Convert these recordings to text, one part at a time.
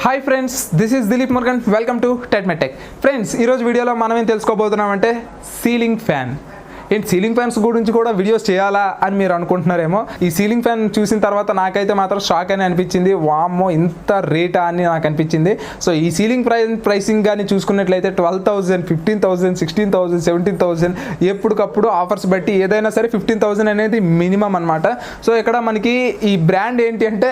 Hi friends, this is Dilip Murugan. Welcome to Tech Me Tech. Friends, ఈరోజు వీడియోలో మనం ఏం తెలుసుకోబోతున్నామంటే సీలింగ్ ఫ్యాన్. ఏంటి సీలింగ్ ఫ్యాన్స్ గురించి కూడా వీడియోస్ చేయాలా అని మీరు అనుకుంటున్నారేమో. ఈ సీలింగ్ ఫ్యాన్ చూసిన తర్వాత నాకైతే మాత్రం షాక్ అని అనిపించింది. వామ్మో, ఇంత రేటా అని నాకు అనిపించింది. సో ఈ సీలింగ్ ప్రైసింగ్ కానీ చూసుకున్నట్లయితే 12,000, 15,000, 16,000, 17,000 ఎప్పటికప్పుడు ఆఫర్స్ బట్టి ఏదైనా సరే 15,000 అనేది మినిమం అనమాట. సో ఇక్కడ మనకి ఈ బ్రాండ్ ఏంటి అంటే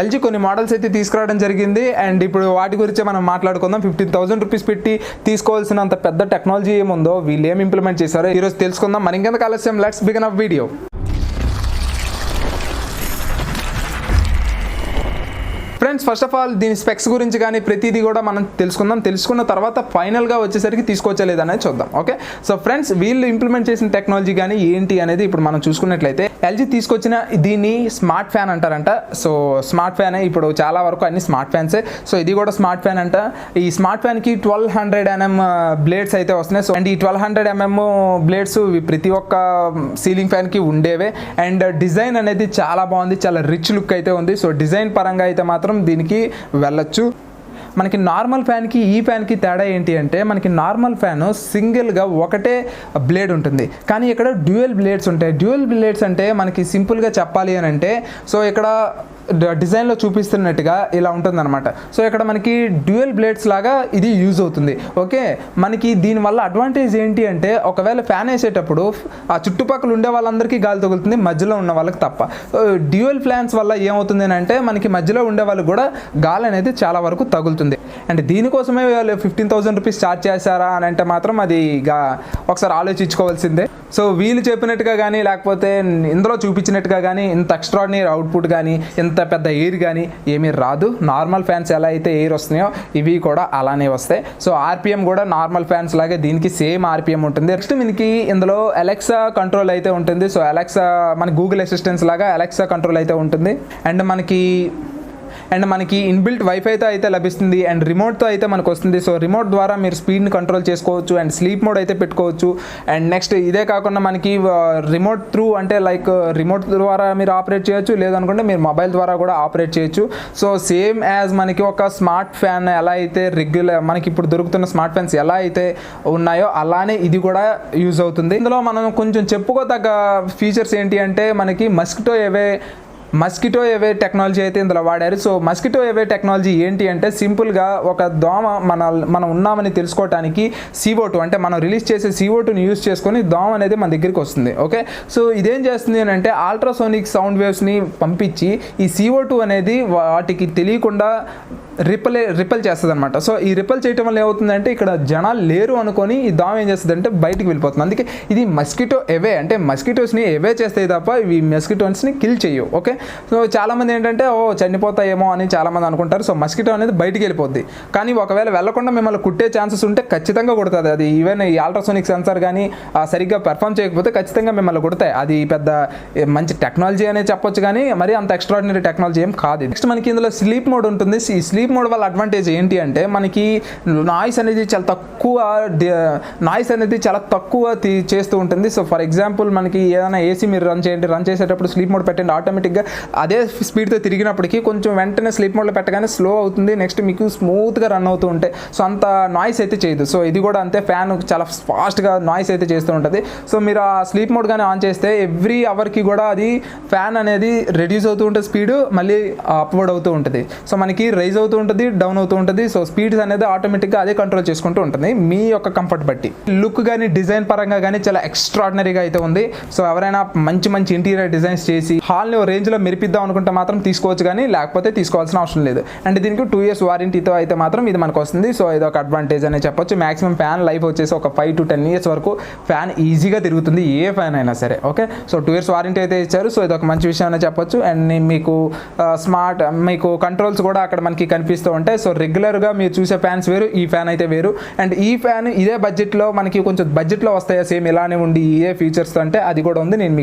ఎల్జీ కొన్ని మోడల్స్ అయితే తీసుకురావడం జరిగింది. అండ్ ఇప్పుడు వాటి గురించి మనం మాట్లాడుకుందాం. 15,000 రూపీస్ పెట్టి తీసుకోవాల్సినంత పెద్ద టెక్నాలజీ ఏముందో వీళ్ళు ఏం ఇంప్లిమెంట్ చేశారో ఈరోజు తెలుసుకుందాం. మరి ఇంకెందుకు ఆలస్యం, let's begin up video. Friends, first of all దీని స్పెక్స్ గురించి కానీ ప్రతిదీ కూడా మనం తెలుసుకున్న తర్వాత ఫైనల్గా వచ్చేసరికి తీసుకోవచ్చలేదు అనేది చూద్దాం. ఓకే, సో ఫ్రెండ్స్, వీళ్ళు ఇంప్లిమెంట్ చేసిన టెక్నాలజీ కానీ ఏంటి అనేది ఇప్పుడు మనం చూసుకున్నట్లయితే ఎల్జీ తీసుకొచ్చిన దీన్ని స్మార్ట్ ఫ్యాన్ అంటారంట. సో స్మార్ట్ ఫ్యాన్ ఇప్పుడు చాలా వరకు అన్ని స్మార్ట్ ఫ్యాన్సే. సో ఇది కూడా స్మార్ట్ ఫ్యాన్ అంట. ఈ స్మార్ట్ ఫ్యాన్కి 1200 mm బ్లేడ్స్ అయితే వస్తున్నాయి. సో అండ్ ఈ 1200 mm బ్లేడ్స్ ప్రతి ఒక్క సీలింగ్ ఫ్యాన్కి ఉండేవే. అండ్ డిజైన్ అనేది చాలా బాగుంది, చాలా రిచ్ లుక్ అయితే ఉంది. సో డిజైన్ పరంగా అయితే మాత్రం దీనికి వెళ్ళొచ్చు. మనకి నార్మల్ ఫ్యాన్కి ఈ ఫ్యాన్కి తేడా ఏంటి అంటే, మనకి నార్మల్ ఫ్యాన్ సింగిల్గా ఒకటే బ్లేడ్ ఉంటుంది, కానీ ఇక్కడ డ్యూయల్ బ్లేడ్స్ ఉంటాయి. డ్యూయల్ బ్లేడ్స్ అంటే మనకి సింపుల్గా చెప్పాలి అని అంటే, సో ఇక్కడ డిజైన్లో చూపిస్తున్నట్టుగా ఇలా ఉంటుందన్నమాట. సో ఇక్కడ మనకి డ్యూయల్ బ్లేడ్స్ లాగా ఇది యూజ్ అవుతుంది. ఓకే, మనకి దీనివల్ల అడ్వాంటేజ్ ఏంటి అంటే, ఒకవేళ ఫ్యాన్ వేసేటప్పుడు ఆ చుట్టుపక్కల ఉండే వాళ్ళందరికీ గాలి తగులుతుంది, మధ్యలో ఉన్న వాళ్ళకి తప్ప. డ్యూయల్ ఫ్యాన్స్ వల్ల ఏమవుతుంది అంటే, మనకి మధ్యలో ఉండే వాళ్ళకి కూడా గాలి అనేది చాలా వరకు తగులుతుంది. అండ్ దీనికోసమే వాళ్ళు 15,000 రూపీస్ ఛార్జ్ చేశారా అని అంటే మాత్రం అది ఒకసారి ఆలోచించుకోవాల్సిందే. సో వీళ్ళు చెప్పినట్టుగా కానీ లేకపోతే ఇందులో చూపించినట్టుగా కానీ ఇంత ఎక్స్ట్రాడినరీ అవుట్పుట్ కానీ ఇంత పెద్ద ఎయిర్ కానీ ఏమీ రాదు. నార్మల్ ఫ్యాన్స్ ఎలా అయితే ఎయిర్ వస్తున్నాయో ఇవి కూడా అలానే వస్తాయి. సో ఆర్పిఎం కూడా నార్మల్ ఫ్యాన్స్ లాగే దీనికి సేమ్ ఆర్పిఎం ఉంటుంది. నెక్స్ట్ మనకి ఇందులో అలెక్సా కంట్రోల్ అయితే ఉంటుంది. సో అలెక్సా మన గూగుల్ అసిస్టెంట్స్ లాగా అలెక్సా కంట్రోల్ అయితే ఉంటుంది. అండ్ మనకి ఇన్బిల్ట్ వైఫైతో అయితే లభిస్తుంది. అండ్ రిమోట్తో అయితే మనకు వస్తుంది. సో రిమోట్ ద్వారా మీరు స్పీడ్ని కంట్రోల్ చేసుకోవచ్చు. అండ్ స్లీప్ మోడ్ అయితే పెట్టుకోవచ్చు. అండ్ నెక్స్ట్ ఇదే కాకుండా మనకి రిమోట్ త్రూ అంటే లైక్ రిమోట్ ద్వారా మీరు ఆపరేట్ చేయొచ్చు, లేదనుకుంటే మీరు మొబైల్ ద్వారా కూడా ఆపరేట్ చేయొచ్చు. సో సేమ్ యాజ్ మనకి ఒక స్మార్ట్ ఫ్యాన్ ఎలా అయితే రెగ్యులర్ మనకి ఇప్పుడు దొరుకుతున్న స్మార్ట్ ఫ్యాన్స్ ఎలా అయితే ఉన్నాయో అలానే ఇది కూడా యూజ్ అవుతుంది. ఇందులో మనం కొంచెం చెప్పుకోదగ్గ ఫీచర్స్ ఏంటి అంటే, మనకి మస్కిటో ఎవే టెక్నాలజీ అయితే ఇందులో వాడారు. సో మస్కిటో ఎవే టెక్నాలజీ ఏంటి అంటే, సింపుల్గా ఒక దోమ మనం ఉన్నామని తెలుసుకోవడానికి CO2 అంటే మనం రిలీజ్ చేసే CO2ని యూజ్ చేసుకొని దోమ అనేది మన దగ్గరికి వస్తుంది. ఓకే, సో ఇదేం చేస్తుంది అని అంటే, అల్ట్రాసోనిక్ సౌండ్ వేవ్స్ని పంపించి ఈ CO2 అనేది వాటికి తెలియకుండా రిపెల్ చేస్తుంది అనమాట. సో ఈ రిపెల్ చేయటం వల్ల ఏమవుతుందంటే, ఇక్కడ జనాలు లేరు అనుకొని ఈ దోమ ఏం చేస్తుంది అంటే బయటికి వెళ్ళిపోతుంది. అందుకే ఇది మస్కిటో ఎవే అంటే మస్కిటోస్ని ఎవే చేస్తాయి తప్ప ఇవి మస్కిటోస్ని కిల్ చేయవు. ఓకే, సో చాలామంది ఏంటంటే చనిపోతాయేమో అని చాలామంది అనుకుంటారు. సో మస్కిటో అనేది బయటికి వెళ్ళిపోద్ది, కానీ ఒకవేళ వెళ్లకుండా మిమ్మల్ని కుట్టే ఛాన్సెస్ ఉంటే ఖచ్చితంగా కుడుతుంది. అది ఈవెన్ ఈ అల్ట్రాసోనిక్ సెన్సార్ కానీ సరిగ్గా పెర్ఫామ్ చేయకపోతే ఖచ్చితంగా మిమ్మల్ని కుడతాయి. అది పెద్ద మంచి టెక్నాలజీ అనే చెప్పొచ్చు, కానీ మరి అంత ఎక్స్ట్రాడినరీ టెక్నాలజీ ఏం కాదు. నెక్స్ట్ మనకి ఇందులో స్లీప్ మోడ్ ఉంటుంది. ఈ స్లీప్ మోడ్ వల్ల అడ్వాంటేజ్ ఏంటి అంటే, మనకి నాయిస్ అనేది చాలా తక్కువ చేస్తూ ఉంటుంది. సో ఫర్ ఎగ్జాంపుల్ మనకి ఏదైనా ఏసీ మీరు రన్ చేసేటప్పుడు స్లీప్ మోడ్ పెట్టండి, ఆటోమేటిక్గా అదే స్పీడ్తో తిరిగినప్పటికీ కొంచెం వెంటనే స్లీప్ మోడ్లో పెట్టగానే స్లో అవుతుంది. నెక్స్ట్ మీకు స్మూత్గా రన్ అవుతూ ఉంటాయి. సో అంత నాయిస్ అయితే చేయదు. సో ఇది కూడా అంతే, ఫ్యాన్ చాలా ఫాస్ట్గా నాయిస్ అయితే చేస్తూ ఉంటుంది. సో మీరు ఆ స్లీప్ మోడ్ కానీ ఆన్ చేస్తే ఎవ్రీ అవర్కి కూడా అది ఫ్యాన్ అనేది రెడ్యూస్ అవుతూ ఉంటుంది, స్పీడ్ మళ్ళీ అప్వర్డ్ అవుతూ ఉంటుంది. సో మనకి రైజ్ అవుతూ ఉంటుంది, డౌన్ అవుతూ ఉంటుంది. సో స్పీడ్స్ అనేది ఆటోమేటిక్గా అదే కంట్రోల్ చేసుకుంటూ ఉంటుంది మీ యొక్క కంఫర్ట్ బట్టి. లుక్ కానీ డిజైన్ పరంగా కానీ చాలా ఎక్స్ట్రాడినరీగా అయితే ఉంది. సో ఎవరైనా మంచి ఇంటీరియర్ డిజైన్స్ చేసి హాల్ని రేంజ్లో మెరిపిద్దాం అనుకుంటే మాత్రం తీసుకోవచ్చు, కానీ లేకపోతే తీసుకోవాల్సిన అవసరం లేదు. అండ్ దీనికి 2 years వారంటీతో అయితే మాత్రం ఇది మనకు వస్తుంది. సో ఇది ఒక అడ్వాంటేజ్ అనే చెప్పొచ్చు. మాక్సిమం ఫ్యాన్ లైఫ్ వచ్చేసి ఒక 5 to 10 years వరకు ఫ్యాన్ ఈజీగా తిరుగుతుంది, ఏ ఫ్యాన్ అయినా సరే. ఓకే, సో 2 years వారంటీ అయితే ఇచ్చారు. సో ఇది ఒక మంచి విషయం అనే చెప్పొచ్చు. అండ్ మీకు కంట్రోల్స్ కూడా అక్కడ మనకి కనిపిస్తూ ఉంటాయి. సో రెగ్యులర్గా మీరు చూసే ఫ్యాన్స్ వేరు, ఈ ఫ్యాన్ అయితే వేరు. అండ్ ఈ ఫ్యాన్ ఇదే బడ్జెట్లో మనకి కొంచెం బడ్జెట్లో వస్తాయా సేమ్ ఇలానే ఉండి ఏ ఫీచర్స్ అంటే అది కూడా ఉంది. నేను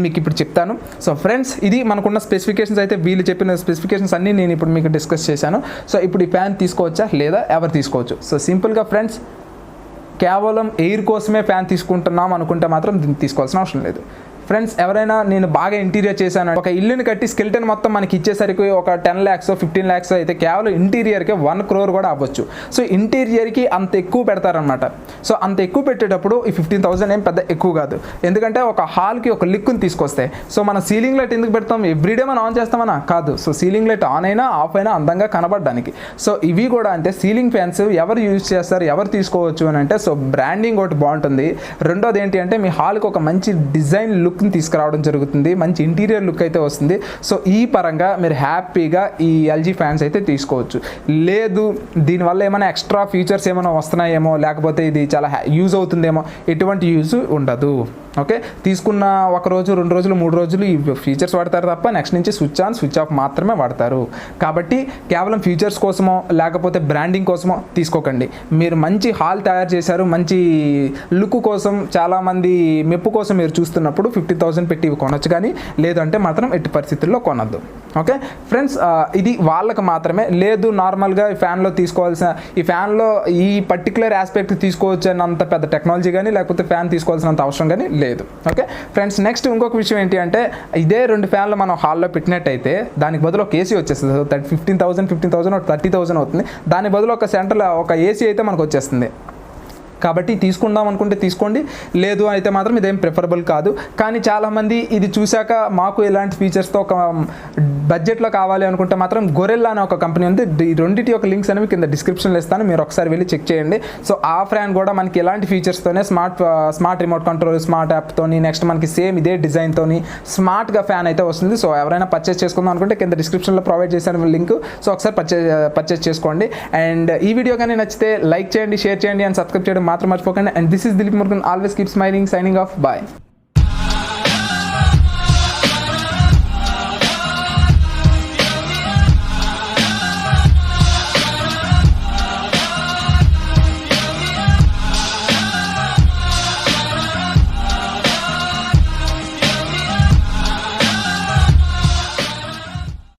మీకు ఇప్పుడు చెప్తాను. సో ఫ్రెండ్స్, ఇది మనకున్న స్పెసిఫికేషన్స్ అయితే వీళ్ళు చెప్పిన స్పెసిఫికేషన్స్ అన్నీ నేను ఇప్పుడు మీకు డిస్కస్ చేశాను. సో ఇప్పుడు ఈ ఫ్యాన్ తీసుకోవచ్చా లేదా ఎవరు తీసుకోవచ్చు? సో సింపుల్గా ఫ్రెండ్స్, కేవలం ఎయిర్ కోసమే ఫ్యాన్ తీసుకుంటున్నాం అనుకుంటే మాత్రం దీన్ని తీసుకోవాల్సిన అవసరం లేదు. ఫ్రెండ్స్ ఎవరైనా నేను బాగా ఇంటీరియర్ చేశాను, ఒక ఇల్లుని కట్టి స్కెల్టన్ మొత్తం మనకి ఇచ్చేసరికి ఒక 10 lakhs 15 lakhs అయితే కేవలం ఇంటీరియర్కే 1 crore కూడా అవ్వచ్చు. సో ఇంటీరియర్కి అంత ఎక్కువ పెడతారనమాట. సో అంత ఎక్కువ పెట్టేటప్పుడు ఈ 15,000 ఏం పెద్ద ఎక్కువ కాదు, ఎందుకంటే ఒక హాల్కి ఒక లుక్ని తీసుకొస్తే. సో మన సీలింగ్ లైట్ ఎందుకు పెడతాం, ఎవ్రీడే మనం ఆన్ చేస్తామన్నా కాదు. సో సీలింగ్ లైట్ ఆన్ అయినా ఆఫ్ అయినా అందంగా కనబడడానికి. సో ఇవి కూడా అంటే సీలింగ్ ఫ్యాన్స్ ఎవరు యూజ్ చేస్తారు, ఎవరు తీసుకోవచ్చు అని అంటే, సో బ్రాండింగ్ ఒకటి బాగుంటుంది. రెండోది ఏంటి అంటే మీ హాల్కి ఒక మంచి డిజైన్ లుక్ని తీసుకురావడం జరుగుతుంది, మంచి ఇంటీరియర్ లుక్ అయితే వస్తుంది. సో ఈ పరంగా మీరు హ్యాపీగా ఈ ఎల్జీ ఫ్యాన్స్ అయితే తీసుకోవచ్చు. లేదు దీనివల్ల ఏమైనా ఎక్స్ట్రా ఫీచర్స్ ఏమైనా వస్తున్నాయేమో, లేకపోతే ఇది చాలా యూజ్ అవుతుందేమో, ఎటువంటి యూజ్ ఉండదు. ఓకే, తీసుకున్న 1 రోజు 2 రోజులు 3 రోజులు ఈ ఫీచర్స్ వాడతారు తప్ప నెక్స్ట్ నుంచి స్విచ్ ఆన్ స్విచ్ ఆఫ్ మాత్రమే వాడతారు. కాబట్టి కేవలం ఫీచర్స్ కోసమో లేకపోతే బ్రాండింగ్ కోసమో తీసుకోకండి. మీరు మంచి హాల్ తయారు చేశారు, మంచి లుక్ కోసం, చాలామంది మెప్పు కోసం మీరు చూస్తున్నప్పుడు 50,000 పెట్టి కొనొచ్చు, కానీ లేదంటే మాత్రం ఎట్టి పరిస్థితుల్లో కొనద్దు. ఓకే ఫ్రెండ్స్, ఇది వాళ్ళకి మాత్రమే. లేదు నార్మల్గా ఈ ఫ్యాన్లో తీసుకోవాల్సిన, ఈ ఫ్యాన్లో ఈ పర్టికులర్ ఆస్పెక్ట్ తీసుకోవచ్చు అన్నంత పెద్ద టెక్నాలజీ కానీ లేకపోతే ఫ్యాన్ తీసుకోవాల్సినంత అవసరం కానీ లేదు. ఓకే ఫ్రెండ్స్, నెక్స్ట్ ఇంకొక విషయం ఏంటి అంటే, ఇదే 2 ఫ్యాన్లు మనం హాల్లో పెట్టినట్టయితే దానికి బదులు ఒక ఏసీ వచ్చేస్తుంది. 15,000 30,000 అవుతుంది. దాని బదులు ఒక సెంట్రల్ ఒక ఏసీ అయితే మనకు వచ్చేస్తుంది. కాబట్టి తీసుకుందాం అనుకుంటే తీసుకోండి, లేదు అయితే మాత్రం ఇదేం ప్రిఫరబుల్ కాదు. కానీ చాలామంది ఇది చూశాక మాకు ఎలాంటి ఫీచర్స్తో ఒక బడ్జెట్లో కావాలి అనుకుంటే మాత్రం గొరెల్లా అనే ఒక కంపెనీ ఉంది. ఈ రెండింటి యొక్క లింక్స్ అనేవి కింద డిస్క్రిప్షన్లో ఇస్తాను, మీరు ఒకసారి వెళ్ళి చెక్ చేయండి. సో ఆ ఫ్యాన్ కూడా మనకి ఎలాంటి ఫీచర్స్తోనే స్మార్ట్ రిమోట్ కంట్రోల్, స్మార్ట్ యాప్తోని, నెక్స్ట్ మనకి సేమ్ ఇదే డిజైన్తోని స్మార్ట్గా ఫ్యాన్ అయితే వస్తుంది. సో ఎవరైనా పర్చేస్ చేసుకుందాం అనుకుంటే కింద డిస్క్రిప్షన్లో ప్రొవైడ్ చేశాను లింక్. సో ఒకసారి పర్చేస్ చేసుకోండి. అండ్ ఈ వీడియో కానీ నచ్చితే లైక్ చేయండి, షేర్ చేయండి అండ్ సబ్స్క్రైబ్ చేయడం మాత్రం మర్చిపోకండి. And this is Dilip Murugan, always keep smiling, signing off, bye.